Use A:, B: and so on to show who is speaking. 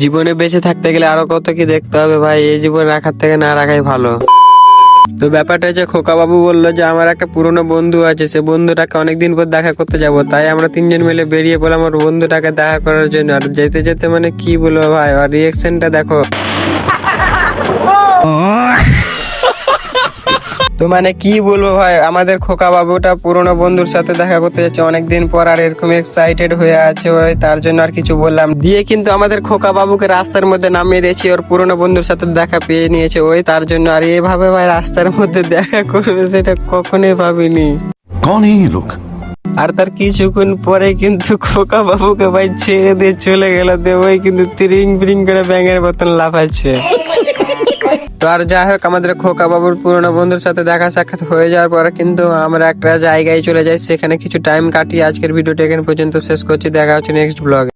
A: জীবনে বেঁচে থাকতে গেলে আরো কত কি দেখতে হবে ভাই, এই জীবন রাখার থেকে না রাখাই ভালো। তো ব্যাপারটা হচ্ছে, খোকা বাবু বললো যে আমার একটা পুরনো বন্ধু আছে, সে বন্ধুটাকে অনেকদিন পর দেখা করতে যাব। তাই আমরা তিনজন মিলে বেরিয়ে পড়লাম আমার বন্ধুটাকে দেখা করার জন্য। আর যেতে যেতে মানে কি বলবো ভাই, আর রিয়েকশনটা দেখো। তো মানে কি বলবো ভাই, আমাদের খোকা বাবুটা পুরনো বন্ধুর সাথে দেখা করতে যাচ্ছে অনেকদিন পর, আর এরকম এক্সাইটেড হয়ে আছে ওই, তার জন্য আর কিছু বললাম দিয়ে কিন্তু আমাদের খোকা বাবুকে রাস্তার মধ্যে নামিয়ে দিয়েছি। ওর পুরনো বন্ধুর সাথে দেখা পেয়ে নিয়েছে ওই, তার জন্য। আর এভাবে ভাই রাস্তার মধ্যে দেখা করবে সেটা কখনোই ভাবিনি।
B: कौन है ये लोग?
A: আর তার কিছুক্ষণ পরে কিন্তু খোকা বাবুকে ভাই ছেড়ে দিয়ে চলে গেল, দিয়ে ওই কিন্তু তিরিং বিরিং করে ব্যাঙের মতন লাফাচ্ছে। তো আর যাই হোক, আমাদের খোকা বাবুর পুরনো বন্ধুর সাথে দেখা সাক্ষাৎ হয়ে যাওয়ার পরে কিন্তু আমরা একটা জায়গায় চলে যাই, সেখানে কিছু টাইম কাটিয়ে আজকের ভিডিওটা এখানে পর্যন্ত শেষ করছি। দেখা হচ্ছে নেক্সট ব্লগে।